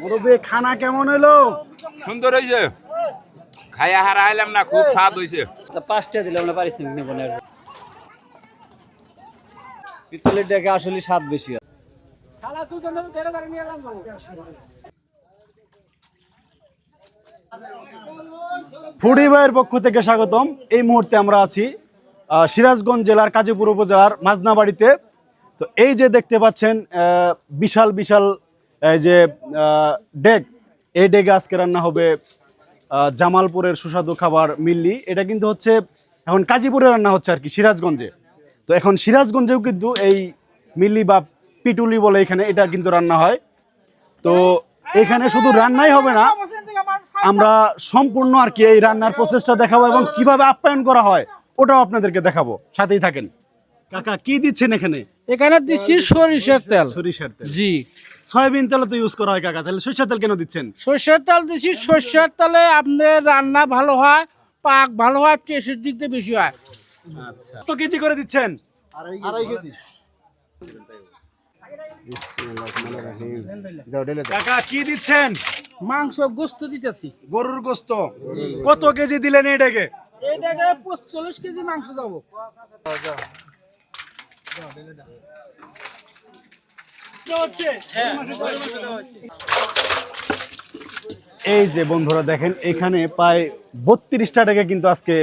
মুরব্বী খানা কেমন হলো? সুন্দর হয়েছে, খাইয়া হারা আইলাম না, খুব স্বাদ হয়েছে। 5টা দিলাম না, পারিশ্রমিক নেব না। পিতলের ডেকে আসলে স্বাদ বেশি। ফুডি ভাইয়ের পক্ষ থেকে স্বাগতম। এই মুহূর্তে আমরা আছি সিরাজগঞ্জ জেলার কাজীপুর উপজেলার মাজনাবাড়িতে। তো এই যে দেখতে পাচ্ছেন বিশাল বিশাল এই যে ডেক, এই ডেকে আজকে রান্না হবে জামালপুরের সুস্বাদু খাবার মিল্লি। এটা কিন্তু হচ্ছে এখন কাজীপুরে রান্না হচ্ছে আর কি, সিরাজগঞ্জে। তো এখন সিরাজগঞ্জেও কিন্তু এই মিল্লি বা পিটুলি বলে এখানে, এটা কিন্তু রান্না হয়। তো এখানে শুধু রান্নাই হবে না, আমরা সম্পূর্ণ আর কি এই রান্নার প্রসেসটা দেখাবো এবং কিভাবে আপ্যায়ন করা হয় ওটাও আপনাদেরকে দেখাবো। সাথেই থাকেন। কাকা কি দিচ্ছেন এখানে? এখানে দিচ্ছি সরিষার তেল। সরিষার তেল? জি। সয়াবিন তেল তো ইউজ করা হয় কাকা, তাহলে সরিষার তেল কেন দিচ্ছেন? সরিষার তেল দিচ্ছি, সরিষার তেলে আপনার রান্না ভালো হয়, পাক ভালো হয়, টেস্টের দিক দিয়ে বেশি হয়। আচ্ছা, কত কেজি করে দিচ্ছেন? আড়াই কেজি। কাকা কি দিচ্ছেন? মাংস গোস্ত দিতেছি, গরুর গোস্ত। কত কেজি দিলেন এটাকে? এটাকে 45 কেজি মাংস যাবো। এই যে বন্ধুরা দেখেন, এখানে প্রায় 32টা টাকা কিন্তু আজকে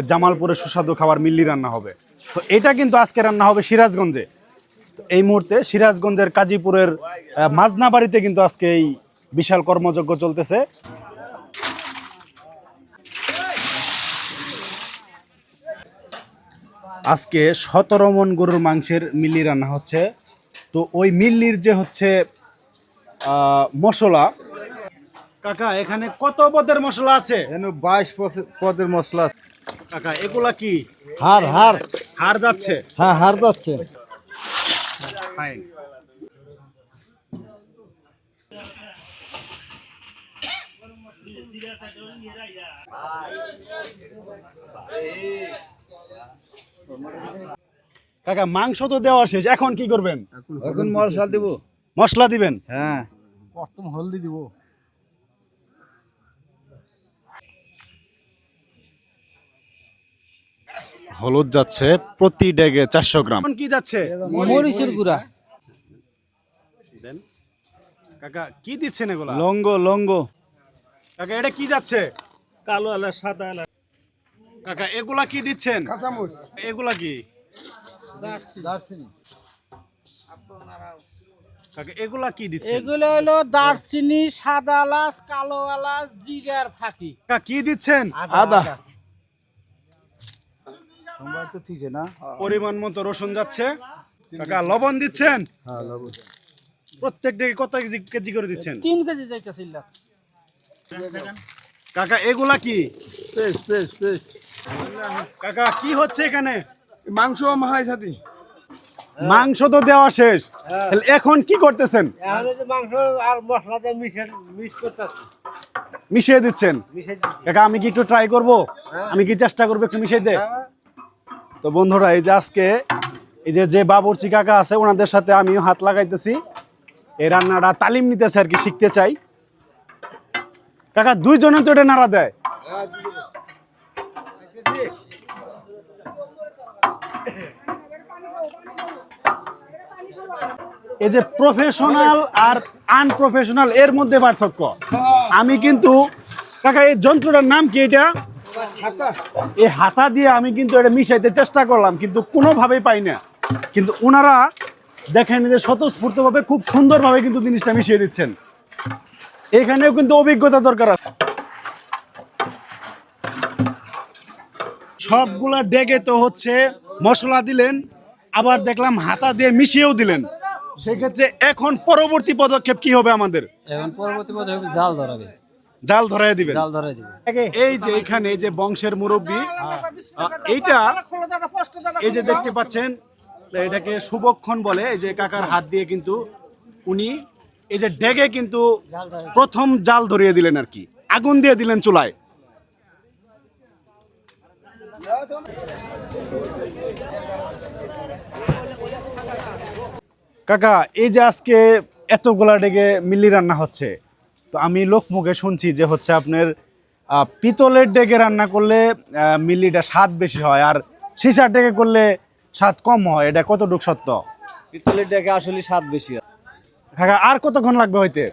জামালপুরের সুস্বাদু খাবার মিল্লি রান্না হবে। তো এটা কিন্তু আজকে রান্না হবে সিরাজগঞ্জে। তো এই মুহূর্তে সিরাজগঞ্জের কাজীপুরের মাজনাবাড়িতে কিন্তু আজকে এই বিশাল কর্মযজ্ঞ চলতেছে। আজকে 17 মণ গরুর মাংসের মিল্লি রান্না হচ্ছে। তো ওই মিল্লির যে হচ্ছে মশলা, কাকা এখানে কত পদের মশলা আছে? 22 পদের মশলা। কাকা এগুলা কি? হাড় হাড় হাড় যাচ্ছে? হ্যাঁ, হাড় যাচ্ছে। ফাইন। কাকা মাংস তো দেওয়া শেষ, এখন কি করবেন? এখন মশলা দিব। মশলা দিবেন? হ্যাঁ, প্রথম হলদি দিব। হলুদ যাচ্ছে প্রতি ডেগে 400 গ্রাম। এখন কি যাচ্ছে? মরিচের গুঁড়া। কাকা কি দিচ্ছেন এগুলা? লঙ্গ লঙ্গ। কাকা এটা কি যাচ্ছে? কালো এলাচ, সাদা এলাচ। কাকা এগুলা কি দিচ্ছেন? কাঁচামরিচ। এগুলা কি? দারচিনি। কাকা এগুলা কি দিচ্ছেন? এগুলো হলো দারচিনি, সাদা এলাচ, কালো এলাচ, জিরার ফাঁকি। কাকা কি দিচ্ছেন? আদা। সোমবার তো ঠিক না। পরিমাণ মতো রসুন যাচ্ছে। কাকা লবণ দিচ্ছেন? হ্যাঁ, লবণ। প্রত্যেক ডেকে কত কেজি করে দিচ্ছেন? 3 কেজি যাইতেছিল। কাকা এগুলা কি? Paste paste paste. কাকা কি হচ্ছে এখানে? মাংস মাহাই সাথে। মাংস তো দেওয়া শেষ, তাহলে এখন কি করতেছেন? এখন যে মাংস আর মশলা দিয়ে মিক্স করতেছি। মিশিয়ে দিচ্ছেন? কাকা আমি কি একটু ট্রাই করব? আমি কি চেষ্টা করবো একটু মিশিয়ে দে? তো বন্ধুরা এই যে আজকে এই যে বাবুর্চি কাকা আছে ওনাদের সাথে আমিও হাত লাগাইতেছি, এই রান্নাটা তালিম নিতেছে আর কি, শিখতে চাই। কাকা দুইজনে তো এটা নাড়া দেয়? এই যে প্রফেশনাল আর আনপ্রফেশনাল এর মধ্যে পার্থক্য। আমি কিন্তু কাকা এই যন্ত্রটার নাম কি? এটা এই হাতা দিয়ে আমি কিন্তু এটা মিশাইতে চেষ্টা করলাম, কিন্তু কোনোভাবেই পাই না। কিন্তু ওনারা দেখেন যে স্বতঃস্ফূর্তভাবে খুব সুন্দরভাবে কিন্তু জিনিসটা মিশিয়ে দিচ্ছেন। এখানেও কিন্তু অভিজ্ঞতা দরকার আছে। সবগুলা ডেগে তো হচ্ছে মশলা দিলেন, আবার দেখলাম হাতা দিয়ে মিশিয়েও দিলেন। সেক্ষেত্রে এখন পরবর্তী পদক্ষেপ কি হবে আমাদের? এখন পরবর্তী পদক্ষেপ জাল ধরাবে। জাল ধরাই দিবেন? জাল ধরাই দিবে। এই যে এখানে এই যে বংশের মুরব্বী, এইটা এই যে দেখতে পাচ্ছেন, এটাকে শুভক্ষণ বলে। এই যে কাকার হাত দিয়ে কিন্তু উনি এই যে ডেগে কিন্তু প্রথম জাল ধরিয়ে দিলেন আর কি, আগুন দিয়ে দিলেন চুলায়। কাকা এই যে আজকে এতগুলা ডেগে মিল্লি রান্না হচ্ছে, তো আমি লোকমুখে শুনছি যে হচ্ছে আপনার পিতলের ডেগে রান্না করলে মিল্লিটা স্বাদ বেশি হয়, আর সীসার ডেগে করলে স্বাদ কম হয়, এটা কতটুকু সত্য? পিতলের ডেকে আসলে স্বাদ বেশি হয়। কাকা আর কতক্ষণ লাগবে হইতে?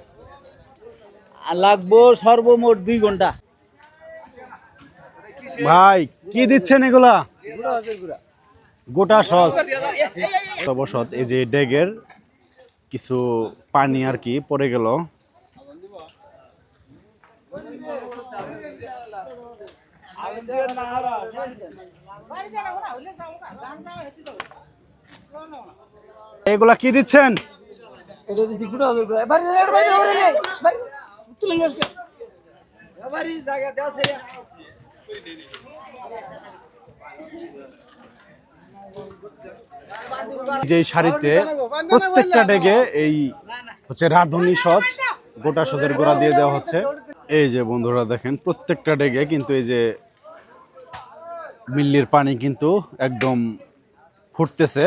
আর লাগবো সর্বমোট 2 ঘন্টা। ভাই কি দিচ্ছেন এগুলা? গোটা সস অবসত। এই যে ডেগের কিছু পানি আর কি পড়ে গেল। এগুলা কি দিচ্ছেন? যে শাড়িতে প্রত্যেকটা ডেগে এই হচ্ছে রাঁধুনি সস, গোটা সসের গোড়া দিয়ে দেওয়া হচ্ছে। এই যে বন্ধুরা দেখেন প্রত্যেকটা ডেগে কিন্তু এই যে মিল্লির পানি কিন্তু একদম ফুটতেছে।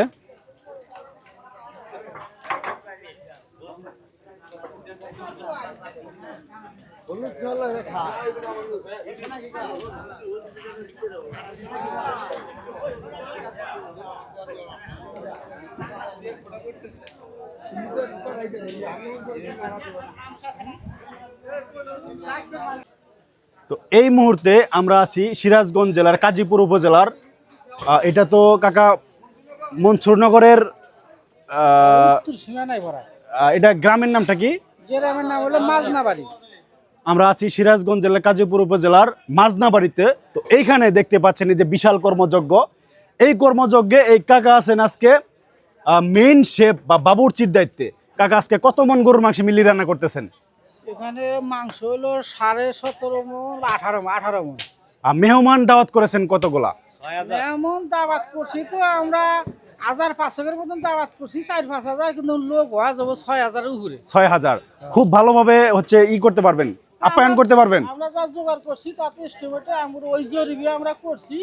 তো এই মুহূর্তে আমরা আছি সিরাজগঞ্জ জেলার কাজীপুর উপজেলার, এটা তো কাকা মনসুরনগরের, সীমানায় ভরা। এটা গ্রামের নামটা কি? গ্রামের নাম হলো মাজনাবাড়ি। আমরা আছি সিরাজগঞ্জ জেলার কাজীপুর উপজেলার মাজনাবাড়িতে। তো এইখানে দেখতে পাচ্ছেন এই যে বিশাল কর্মযজ্ঞ, এই কর্মযজ্ঞে এই কাকা আছেন আজকে মেইন শেফ বা বাবুর্চির দায়িত্বে। কাকা আজকে কত মন গরুর মাংস মিল্লি রান্না করতেছেন? এখানে মাংস হলো 17.5 মণ, 18 মণ। আর মেহমান দাওয়াত করেছেন কতগুলা? এমন দাওয়াত করছি তো আমরা 1500-এর মতন দাওয়াত করছি, 4-5 হাজার, কিন্তু লোক হওয়া যাবো 6,000-এর উপরে। 6,000। খুব ভালোভাবে হচ্ছে করতে পারবেন, আপ্যায়ন করতে পারবেন। আমরা যা জোগাড় করছি তাতে এস্টিমেটে আমরা ওই জরিপে আমরা করছি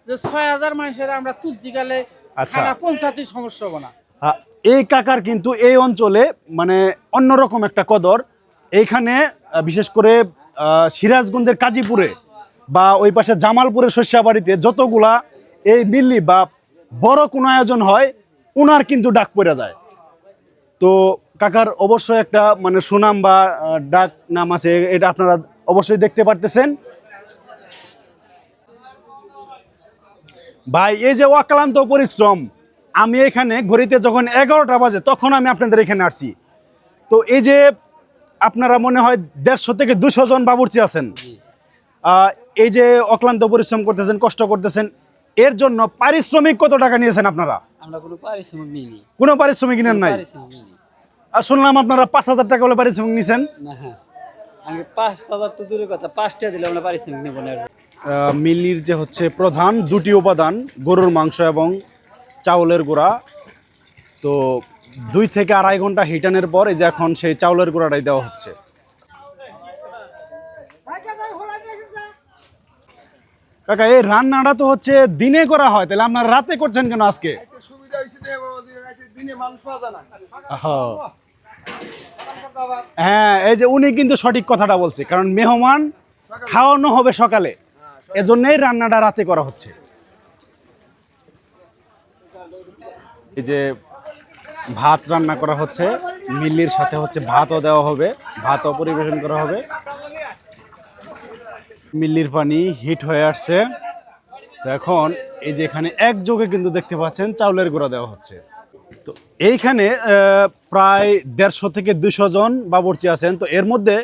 যে 6,000 মানুষের আমরা তুলতে গেলে আচ্ছা। খানা পৌঁছাতে সমস্যা হবে না। এই কাকার কিন্তু এই অঞ্চলে মানে অন্যরকম একটা কদর। এইখানে বিশেষ করে সিরাজগঞ্জের কাজীপুরে বা ওই পাশে জামালপুরের শস্যাবাড়িতে যতগুলা এই মিল্লি বা বড় কোনো আয়োজন হয়, উনার কিন্তু ডাক পড়ে যায়। তো কাকার অবশ্যই একটা মানে সুনাম বা ডাক নাম আছে, এটা আপনারা অবশ্যই দেখতে পারতেছেন। ভাই এই যে অক্লান্ত পরিশ্রম, আমি এখানে ঘড়িতে যখন 11টা বাজে তখন আমি আপনাদের এখানে আসছি। তো এই যে আপনারা মনে হয় 150 থেকে 200 জন বাবুর্চি আছেন, এই যে অক্লান্ত পরিশ্রম করতেছেন, কষ্ট করতেছেন, এর জন্য পারিশ্রমিক কত টাকা নিয়েছেন আপনারা? আমরা কোনো পারিশ্রমিক নিইনি। কোনো পারিশ্রমিক নেন নাই? পারিশ্রমিক নিইনি। আর শুনলাম আপনারা 5,000 টাকা হলে পারিশ্রমিক নিছেন। না, হ্যাঁ, আমি 5,000 তো দূরের কথা, 5টা দিলে আমরা পারিশ্রমিক নেব না। মিল্লির যে হচ্ছে প্রধান দুটি উপাদান, গরুর মাংস এবং চাউলের গুঁড়া, তো 2 থেকে 2.5 ঘন্টা হিটানের পর এই যে এখন সেই চাউলের গুঁড়াটাই দেওয়া হচ্ছে। কাকা এই রান্নাটা তো হচ্ছে দিনে করা হয়, তাহলে আপনারা রাতে করছেন কেন আজকে? হ্যাঁ, এই যে উনি কিন্তু সঠিক কথাটা বলছে, কারণ মেহমান খাওয়ানো হবে সকালে, এজন্যই রান্নাটা রাতে করা হচ্ছে। এই যে ভাত রান্না করা হচ্ছে, মিল্লির সাথে হচ্ছে ভাতও দেওয়া হবে, ভাতও পরিবেশন করা হবে। মিল্লির পানি হিট হয়ে আসছে, তো এখন এই যে এখানে একযোগে কিন্তু দেখতে পাচ্ছেন চাউলের গুঁড়া দেওয়া হচ্ছে। তো এইখানে প্রায় 150 থেকে 200 জন বাবুর্চি আছেন। তো এর মধ্যে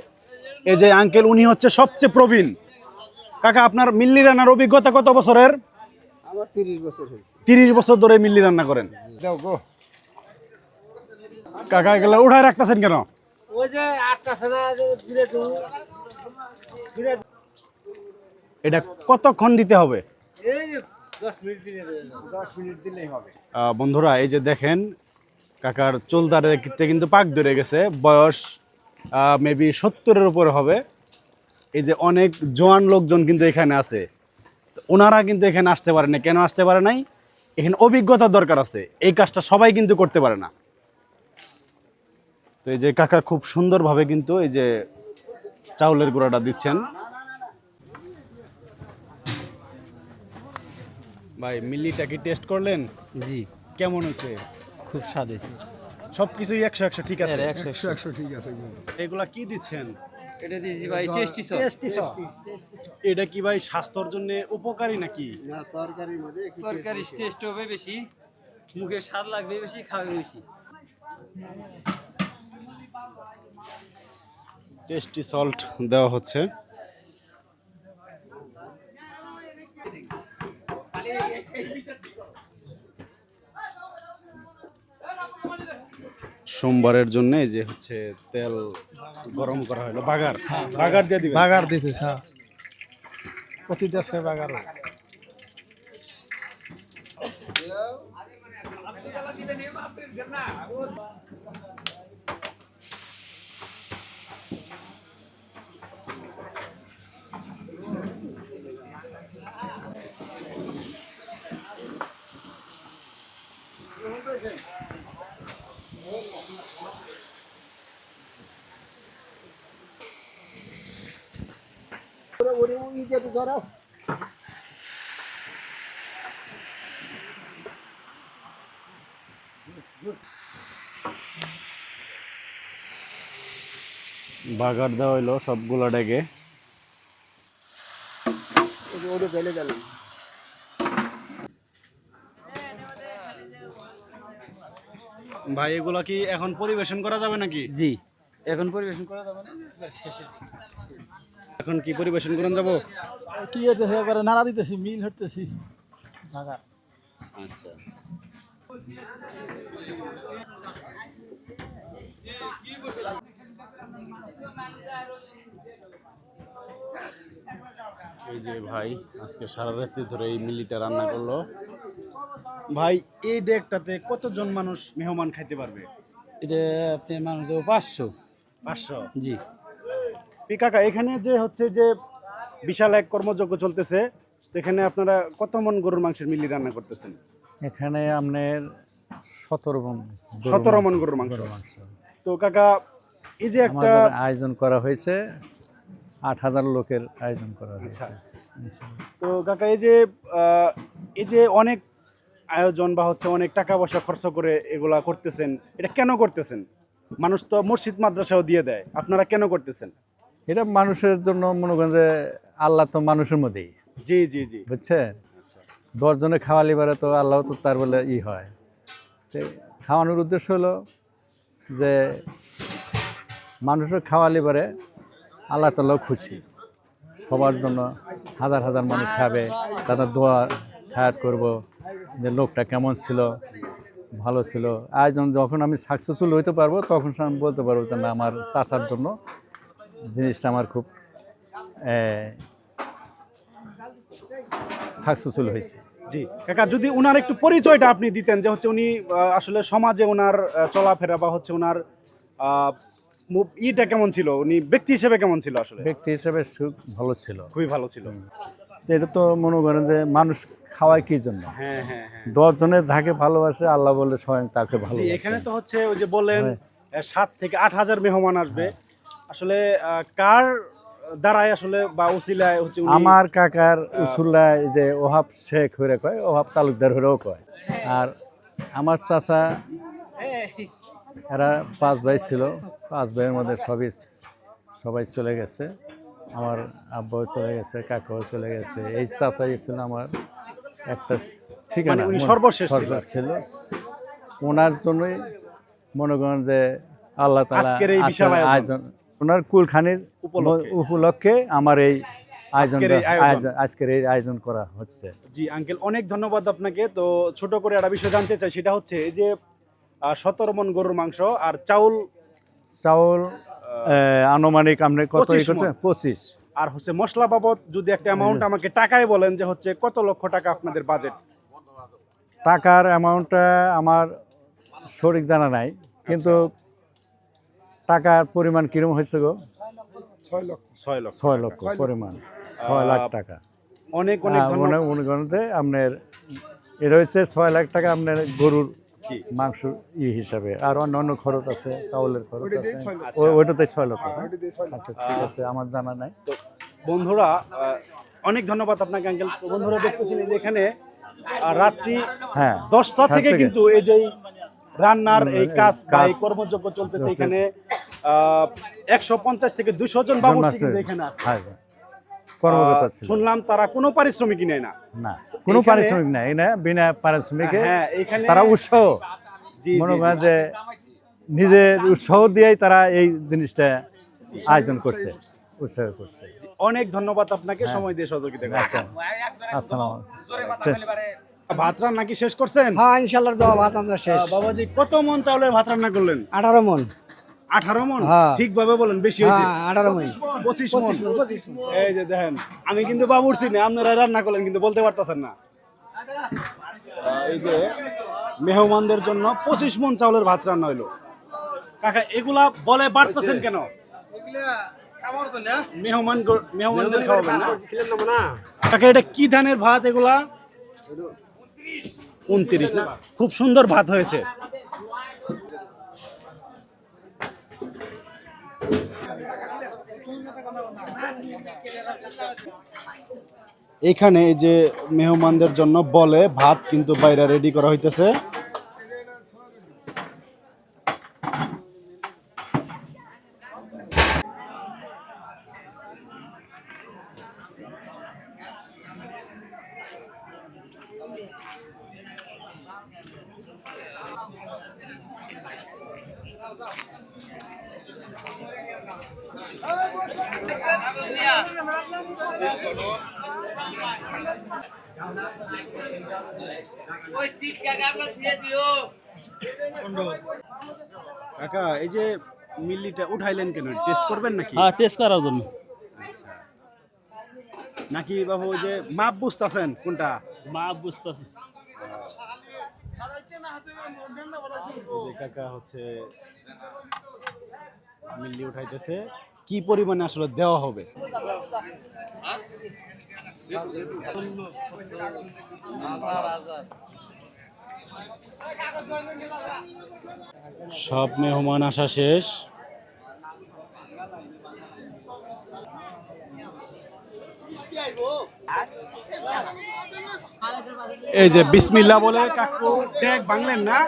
এই যে আঙ্কেল, উনি হচ্ছে সবচেয়ে প্রবীণ। কাকা আপনার মিল্লি রান্নার অভিজ্ঞতা কত বছরের? আমার 30 বছর হয়েছে। 30 বছর ধরে মিল্লি রান্না করেন। কাকা এগুলো উঠায় রাখতেছেন কেন? ওই যে 8টা খানা দিলে তো এটা কতক্ষণ দিতে হবে? এই 10 মিনিট দিলে 10 মিনিট দিলেই হবে। বন্ধুরা এই যে দেখেন কাকার চুল দাঁড়িয়ে কিন্তু পাক ধরে গেছে, বয়স মেবি 70-এর উপরে হবে। এই যে অনেক জোয়ান লোকজন কিন্তু এখানে আছে, ওনারা কিন্তু এখানে আসতে পারে না। কেন আসতে পারে নাই? এখানে অভিজ্ঞতার দরকার আছে, এই কাজটা সবাই কিন্তু করতে পারে না। তো এই যে কাকা খুব সুন্দরভাবে কিন্তু এই যে চাউলের গুঁড়াটা দিচ্ছেন। ভাই মিল্লিটা কি টেস্ট করলেন? জি, কেমন হয়েছে? খুব স্বাদ হয়েছে। সবকিছুই 100 ঠিক আছে? 100 ঠিক আছে। এগুলা কি দিচ্ছেন? এটা দিয়েছি ভাই টেস্টি সস। এটা কি ভাই স্বাস্থ্যের জন্য উপকারী নাকি? তরকারি টেস্ট হবে বেশি, মুখে স্বাদ লাগবে বেশি, খাবে বেশি। টেস্টি সল্ট দেওয়া হচ্ছে। সোমবারের জন্য এই যে হচ্ছে তেল গরম করা হলো। বাগার দিয়ে দিবেন? বাগার দিতে, হ্যাঁ, প্রতি দেশে বাগার। বাগার দেওয়া হইলো সবগুলা ডেকে। ভাই এগুলা কি এখন পরিবেশন করা যাবে নাকি? জি, এখন পরিবেশন করা যাবে না, শেষে এখন কি পরিবেশন করেন যাবো? কি হইতেছে, এবারে নাড়া দিতেছি, মিল হতেছি। বাগার আচ্ছা, এই যে ভাই আজকে সারা রাত্রি ধরে এই মিলিটা রান্না করলো। ভাই এই ডেকটাতে কতজন মানুষ মেহমান খাইতে পারবে? এটা আপনি মানুষ 500। 500? জি। কাকা এখানে যে হচ্ছে যে বিশাল এক কর্মযজ্ঞ চলতেছে, তো এখানে আপনারা কত মন গরুর মাংসের মিলি রান্না করতেছেন? এখানে আপনার 17 মণ 17 মন গরুর মাংস। তো কাকা এই যে একটা আয়োজন করা হয়েছে, 8000 লোকের আয়োজন করা হয়েছে। তো কাকা এই যে অনেক আয়োজন বা হচ্ছে অনেক টাকা পয়সা খরচ করে এগুলা করতেছেন, এটা কেন করতেছেন? মানুষ তো মসজিদ মাদ্রাসাও দিয়ে দেয়, আপনারা কেন করতেছেন? এটা মানুষের জন্য, মনে করেন যে আল্লাহ তো মানুষের মধ্যেই, জি জি জি, বুঝছেন? 10 জনে খাওয়ালি পারে তো আল্লাহ তো তার বলে হয়। তো খাওয়ানোর উদ্দেশ্য হলো যে মানুষের খাওয়ালি পারে আল্লাহ তাআলা খুশি, সবার জন্য হাজার হাজার মানুষ খাবে, তাদের দোয়া খায়াত করব যে লোকটা কেমন ছিল, ভালো ছিল। আয়োজন যখন আমি সাকসেসফুল হইতে পারবো তখন আমি বলতে পারবো যে না, আমার চাচার জন্য জিনিসটা আমার খুব সাকসেসফুল হয়েছে। জি কাকা, যদি ওনার একটু পরিচয়টা আপনি দিতেন, যে হচ্ছে উনি আসলে সমাজে ওনার চলাফেরা বা হচ্ছে ওনার ইটা কেমন ছিল, উনি ব্যক্তি হিসেবে কেমন ছিল? আসলে ব্যক্তি হিসেবে ভালো ছিল, খুবই ভালো ছিল। এটা তো মনে করেন যে মানুষ খাওয়ায় কি জন্য? হ্যাঁ হ্যাঁ হ্যাঁ, 10 জনের যাকে ভালোবাসে আল্লাহ বলে স্বয়ং তাকে জি। ভালোবাসে। এখানে তো হচ্ছে ওই যে বললেন 7 থেকে 8000 মেহমান আসবে, আসলে কার দ্বারাই আসলে বা উসিলায় হচ্ছে উনি? আমার কাকার উসুল্লায় যে ওহাব শেখ হয়ে কয়, ওহাব তালুকদার হয়েও কয়। আর আমার চাচা, এরা 5 ভাই ছিল, 5 ভাইয়ের মধ্যে সবাই চলে গেছে। আমার আব্বাও চলে গেছে, কাকাও চলে গেছে। এই চাচাই ছিল আমার একটা ঠিকানা, মানে উনি সর্বশেষ ছিল। ওনার জন্যই মনে করেন যে আল্লাহ তাআলা আজকের এই বিশাল আয়োজন, ওনার কুলখানির উপলক্ষে আমার এই আজকের এই আয়োজন করা হচ্ছে। জি আঙ্কেল, অনেক ধন্যবাদ আপনাকে। তো ছোট করে একটা বিষয় জানতে চাই, সেটা হচ্ছে এই যে 17 মন গরুর মাংস আর চাউল আনুমানিক আপনি কত 25, আর হচ্ছে মশলা বাবদ যদি একটা অ্যামাউন্ট আমাকে টাকায় বলেন, যে হচ্ছে কত লক্ষ টাকা আপনাদের বাজেট? টাকার অ্যামাউন্টটা আমার সঠিক জানা নাই, কিন্তু টাকার পরিমাণ কিরকম হয়েছে গো? 6 লক্ষ পরিমাণ, 6 লাখ টাকা। অনেক অনেক ধন্যবাদ। মনে করেন যে আপনার এটা হচ্ছে 6 লাখ টাকা আপনার গরুর কি? মাংস হিসাবে, আর অন্য খরচ আছে, চাউলের খরচ আছে, ওইটাতে 6 লক্ষ। আচ্ছা ঠিক আছে, আমার জানা নাই। তো বন্ধুরা অনেক ধন্যবাদ আপনাকে আঙ্কেল। তো বন্ধুরা দেখতেছেন এই যে এখানে রাত্রি হ্যাঁ 10টা থেকে থেকে। কিন্তু এই যে রান্নার এই কাজ বা এই কর্মযজ্ঞ চলতেছে। এখানে 150 থেকে 200 জন বাবুর্চি কিন্তু এখানে আছে। হ্যাঁ, কর্মকর্তা ছিল। শুনলাম তারা কোনো পারিশ্রমিক নেয় না। না, কোনো এখানে- পারিশ্রমিক নাই, না বিনা পারিশ্রমিকে হ্যাঁ, এখানে তারা উৎসাহ, জি, মনে জি, করেন যে নিজের উৎসাহ দিয়েই তারা এই জিনিসটা আয়োজন করছে, উৎসাহ করছে। জি, অনেক ধন্যবাদ আপনাকে সময় দিয়ে সহযোগিতা করার জন্য। আসসালামু আলাইকুম। ভাত রান্না কি শেষ করছেন? হ্যাঁ ইনশাল্লাহ দেওয়া ভাত আমরা শেষ। বাবাজি কত মন চাউলের ভাত রান্না করলেন? 18 মন। 18 মন? হ্যাঁ। ঠিকভাবে বলেন, বেশি হয়েছে? হ্যাঁ 18 মন। 25 মন। এই যে দেখেন, আমি কিন্তু বাবুর্চি না, আপনারা রান্না করলেন কিন্তু বলতে পারতেছেন না। এই যে মেহমানদের জন্য 25 মন চাউলের ভাত রান্না হইলো। কাকা এগুলা বলে বাড়তেছেন কেন? মেহমানদের খাওয়াবেন না? কাকা এটা কি ধানের ভাত এগুলা? 29 না? খুব সুন্দর ভাত হয়েছে। এখানে এই যে মেহমানদের জন্য বলে ভাত কিন্তু বাইরে রেডি করা হইতেছে। কাকা এই যে মিল্লিটা উঠাইলেন কেন? টেস্ট করবেন নাকি? হ্যাঁ, টেস্ট করার জন্য। নাকি বাবু ওই যে মাপ বুঝতেছেন কোনটা? মা বুঝতেছি। এই যে কাকা হচ্ছে মিল্লি উঠাইতেছে, কি পরিমাণে আসলে দেওয়া হবে। সব মেহমান আসা শেষ। এই যে বিসমিল্লাহ বলে কাকু ট্যাগ বাংলেন না?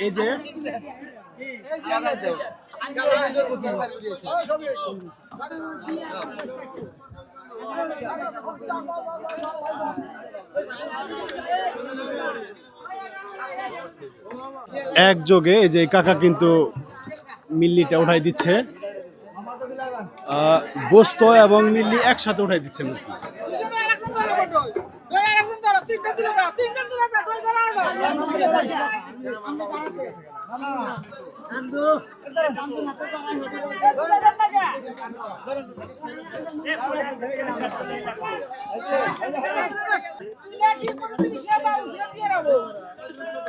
এই যে একযোগে এই যে কাকা কিন্তু মিল্লিটা উঠাই দিচ্ছে, গোস্ত এবং মিল্লি একসাথে উঠাই দিচ্ছেন।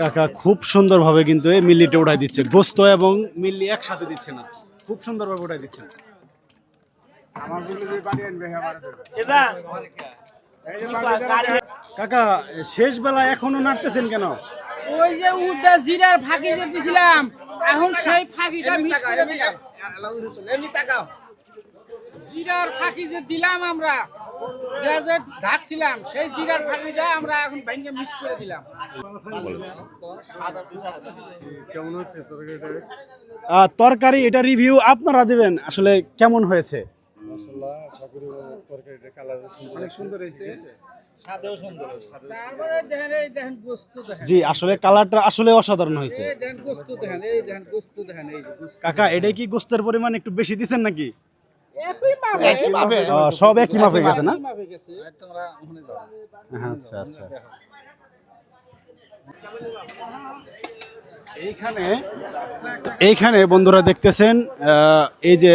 কাকা খুব সুন্দরভাবে কিন্তু এই মিল্লিটা উঠাই দিচ্ছে, গোস্ত এবং মিল্লি একসাথে দিচ্ছে না, খুব সুন্দরভাবে উঠাই দিচ্ছেন। কাকা শেষ বেলা এখনো নাড়তেছেন কেন? ওই যে উড্ডা জিরার ফাঁকি যে দিছিলাম, এখন সেই ফাঁকিটা মিস করে দিলাম। জিরার ফাঁকি যে দিলাম আমরা, যে ঢাকছিলাম, সেই জিরার ফাঁকিটা আমরা এখন ভেঙে মিস করে দিলাম। তরকারি এটা রিভিউ আপনারা দিবেন, আসলে কেমন হয়েছে? তারপরে দেখেন, এই দেখেন গোস্ত দেখেন, জি আসলে কালারটা আসলে অসাধারণ হয়েছে। এই দেখেন গোস্ত দেখেন, এই দেখেন গোস্ত দেখেন, এই যে গোস্ত। কাকা এটাই কি গোস্তের পরিমাণ একটু বেশি দিচ্ছেন নাকি? একই মাপে, সব একই মাপে গেছে না? একই মাপে গেছে। তোমরা ওখানে যাও। আচ্ছা আচ্ছা। এইখানে বন্ধুরা দেখতেছেন এই যে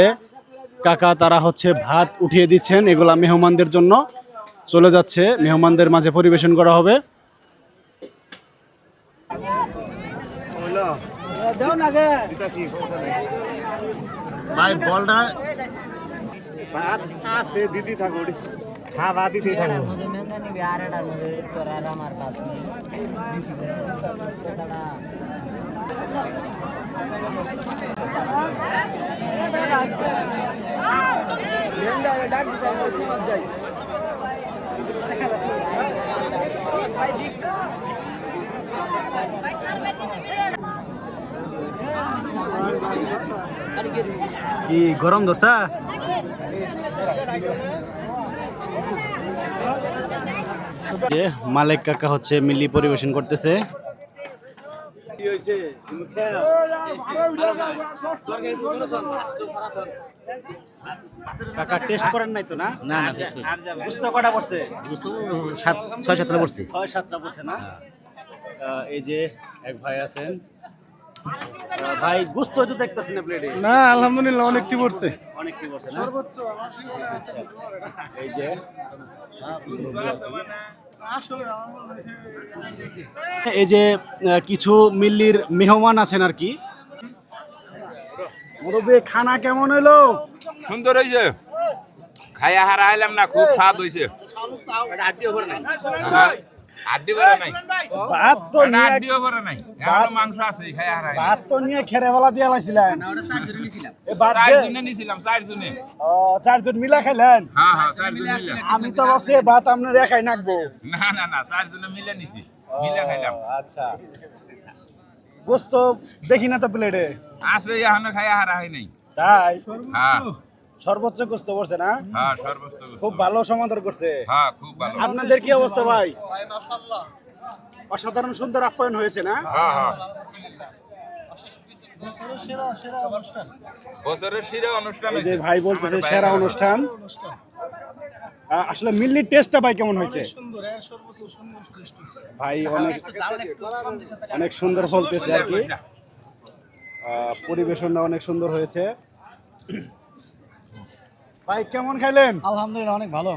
কাকা তারা হচ্ছে ভাত উঠিয়ে দিচ্ছেন, এগুলা মেহমানদের জন্য চলে যাচ্ছে, মেহমানদের মাঝে পরিবেশন করা হবে। ভাই বলটা আছে দিদি থাকো খাওয়া দিতেই থাকবো। মধ্যে মেন্দা নিবি আর এটার মধ্যে তোর আর আমার পাস নেই বেশি করে কথাটা কি গরম ধরছে? যে মালিক কাকা হচ্ছে মিলি পরিবেশন করতেছে। কাকা টেস্ট করেন নাই তো? না না না টেস্ট করি বুঝতে কটা পড়ছে? 6-7টা পড়ছি 6-7টা পড়ছে না? এই যে এক ভাই আছেন। ভাই গুস্ত তো দেখতেছি না প্লেটে? না আলহামদুলিল্লাহ অনেকটি পড়ছে। অনেকটি পড়ছে না? সর্বোচ্চ এই যে এই যে কিছু মিল্লির মেহমান আছেন আর কি। মুরব্বী খানা কেমন হলো? সুন্দর হয়েছে, খাইয়া হারা আইলাম না, খুব স্বাদ হয়েছে। আড্ডি ভরা নাই, ভাত তো নিয়ে আড্ডিও ভরা নাই, এখনো মাংস আছে, খাইয়া হারা ভাত তো নিয়ে খেরে বেলা দিয়ে লাইছিলেন। এ ভাত যে 4 জনে নিছিলাম, 4 জনে। 4 জন মিলা খাইলেন? হ্যাঁ হ্যাঁ 4 জন মিলে। আমি তো ভাবছি এ ভাত আপনার একাই নাকবো। না না না 4 জনে মিলে নিছি, মিলে খাইলাম। আচ্ছা, গোস্ত দেখি না তো প্লেটে। আছে এখনো খাইয়া হারা হয় নাই। তাই হ্যাঁ সর্বোচ্চ গোস্ত করছে না? হ্যাঁ সর্বোচ্চ গোস্ত। খুব ভালো সমাদর করছে। হ্যাঁ খুব ভালো। আপনাদের কি অবস্থা ভাই? অসাধারণ সুন্দর আপ্যায়ন হয়েছে না? হ্যাঁ হ্যাঁ বছরের সেরা অনুষ্ঠান এই যে হয়েছে। ভাই বলতেছে সেরা অনুষ্ঠান। আসলে মিল্লির টেস্টটা ভাই কেমন হয়েছে? ভাই অনেক অনেক সুন্দর বলতেছে আর কি। পরিবেশনটা অনেক সুন্দর হয়েছে। ভাই কেমন খাইলেন? আলহামদুলিল্লাহ অনেক ভালো,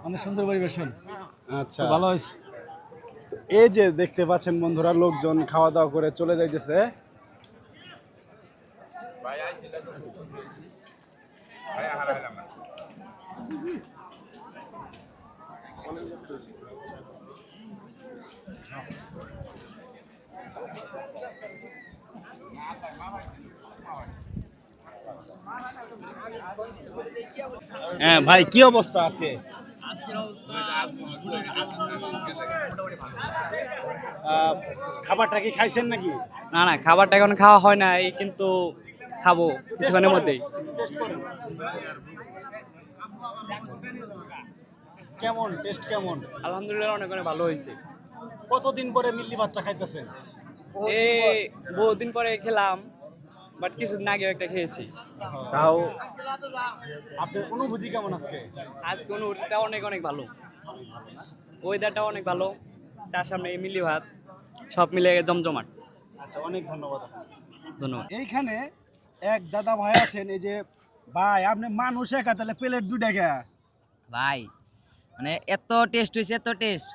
অনেক সুন্দর পরিবেশন, আচ্ছা ভালো হয়েছে। এই যে দেখতে পাচ্ছেন বন্ধুরা, লোকজন খাওয়া দাওয়া করে চলে যাইতেছে। খাইয়া হারা হইলাম না। হ্যাঁ ভাই কি অবস্থা আজকে? খাবারটা কি খাইছেন নাকি? না না খাবারটা এখন খাওয়া হয় না, এই কিন্তু খাবো কিছুক্ষণের মধ্যেই। কেমন টেস্ট কেমন? আলহামদুলিল্লাহ অনেক অনেক ভালো হয়েছে। কতদিন পরে মিল্লি ভাতটা খাইতেছেন? এই বহুদিন পরে খেলাম, বাট কিছুদিন আগে একটা খেয়েছি। তাও আপনার অনুভূতি কেমন আজকে? আজকে অনুভূতিটা অনেক অনেক ভালো, ওয়েদারটা অনেক ভালো, তার সামনে এই মিলি ভাত, সব মিলে জমজমাট। আচ্ছা অনেক ধন্যবাদ। ধন্যবাদ। এইখানে এক দাদা ভাই আছেন। এই যে ভাই আপনি মানুষ একা, তাহলে প্লেট 2 টাকা ভাই মানে এত টেস্ট হয়েছে, এত টেস্ট,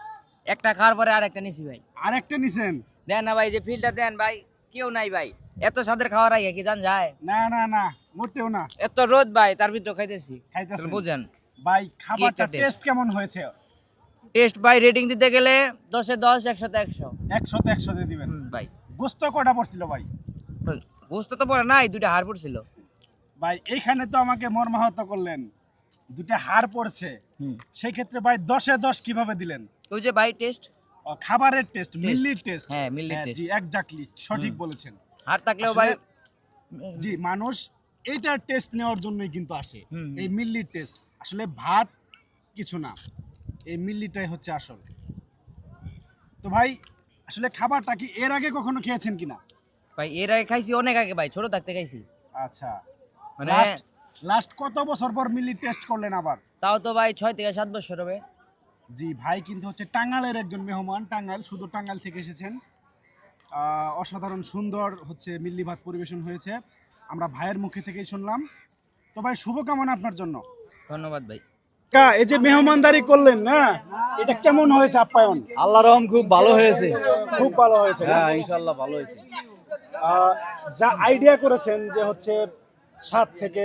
একটা খাওয়ার পরে আর একটা নিছি ভাই। আরেকটা নিছেন? দেন না ভাই, যে ফিল্ডটা দেন ভাই, কেউ নাই ভাই, এত স্বাদের খাওয়ার আগে কি জান যায়? না না না মোটেও না। এত রোদ ভাই, তার ভিতরে খাইতেছি, খাইতেছেন? বুঝেন ভাই খাবারটা taste? টেস্ট কেমন হয়েছে? টেস্ট ভাই রেটিং দিতে গেলে 10-এ 10, 100-তে 100 100 তে 100 দিয়ে দিবেন। ভাই। গোস্ত কয়টা পড়ছিল ভাই? গোস্ত তো পড়ে নাই, 2টা হাড় পড়ছিল ভাই এইখানে তো আমাকে মর্মাহত করলেন, 2টা হাড় পড়ছে। সেই ক্ষেত্রে ভাই 10-এ 10 কিভাবে দিলেন? ওই যে ভাই টেস্ট, খাবারের টেস্ট, মিল্লির টেস্ট। হ্যাঁ, মিল্লির taste। জি এক্স্যাক্টলি সঠিক বলেছেন। হাড় থাকলেও আসলে ভাই জি মানুষ এইটার টেস্ট নেওয়ার জন্যই কিন্তু আসে, হুম। এই মিল্লির টেস্ট। আসলে ভাত কিছু না, এই মিল্লিটাই হচ্ছে আসল। তো ভাই আসলে খাবারটা কি এর আগে কখনো খেয়েছেন কিনা? ভাই এর আগে খাইছি, অনেক আগে ভাই, ছোট থাকতে খাইছি। আচ্ছা মানে লাস্ট কত বছর পর মিল্লি টেস্ট করলেন আবার? তাও তো ভাই 6 থেকে 7 বছর হবে। জি ভাই কিন্তু হচ্ছে টাঙ্গাইলের একজন মেহমান, টাঙ্গাইল, শুধু টাঙ্গাইল থেকে এসেছেন। অসাধারণ সুন্দর হচ্ছে মিল্লি ভাত পরিবেশন হয়েছে, আমরা ভাইয়ের মুখে থেকেই শুনলাম। তো ভাই শুভকামনা আপনার জন্য। ধন্যবাদ ভাই। এই যে মেহমানদারি করলেন না, এটা কেমন হয়েছে আপ্যায়ন? আল্লাহর রহম খুব ভালো হয়েছে। খুব ভালো হয়েছে না? হ্যাঁ ইনশাআল্লাহ ভালো হয়েছে। যা আইডিয়া করেছেন যে হচ্ছে 7 থেকে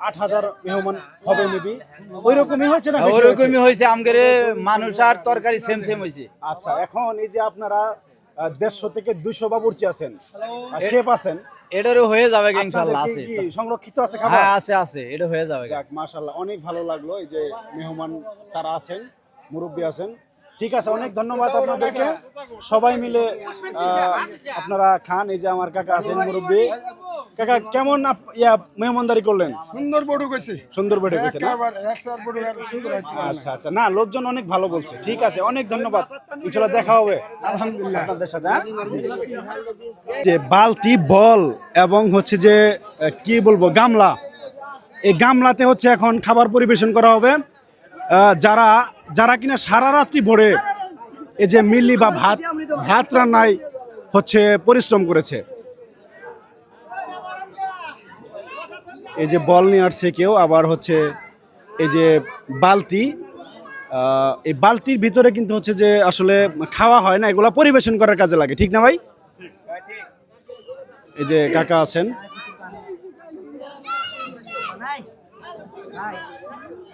8,000 মেহমান হবে মেবি, ওই রকমই হয়েছে না বেশি ওরকমই হয়েছে? হয়েছে আমাদের মানুষ আর তরকারি সেম সেম হয়েছে। আচ্ছা, এখন এই যে আপনারা 150 থেকে 200 বাবুর্চি আছেন, শেফ আছেন, এটারও হয়ে যাবে আপনাদের ইনশাআল্লাহ, কি আছে। কি সংরক্ষিত আছে খাবার? হ্যাঁ আছে, এটা হয়ে যাবে। যাক, মাশাআল্লাহ, অনেক ভালো লাগলো এই যে মেহমান তারা আছেন, মুরব্বী আছেন। ঠিক আছে, অনেক ধন্যবাদ আপনাদেরকে। সবাই মিলে আপনারা খান। এই যে আমার কাকা আছেন মুরব্বী। কাকা, কেমন মেহমানদারি করলেন? সুন্দর বড় কইছে সুন্দর বেড়ে গেছে না? একেবারে এসআর বড় আর সুন্দর হচ্ছে আচ্ছা আচ্ছা, না লোকজন অনেক ভালো বলছে। ঠিক আছে, অনেক ধন্যবাদ, ইনশাআল্লাহ দেখা হবে আলহামদুলিল্লাহ। আপনাদের সাথে। হ্যাঁ? যে বালতি, বল এবং হচ্ছে যে কি বলবো, গামলা, এই গামলাতে হচ্ছে এখন খাবার পরিবেশন করা হবে। যারা যারা কিনা সারা রাত্রি ভরে এই যে মিল্লি বা ভাত রান্নায় হচ্ছে পরিশ্রম করেছে। এই যে বল নিয়ে আসছে কেউ, আবার হচ্ছে এই যে বালতি, এই বালতির ভিতরে কিন্তু হচ্ছে যে আসলে খাওয়া হয় না, এগুলা পরিবেশন করার কাজে লাগে, ঠিক না ভাই? এই যে কাকা আছেন।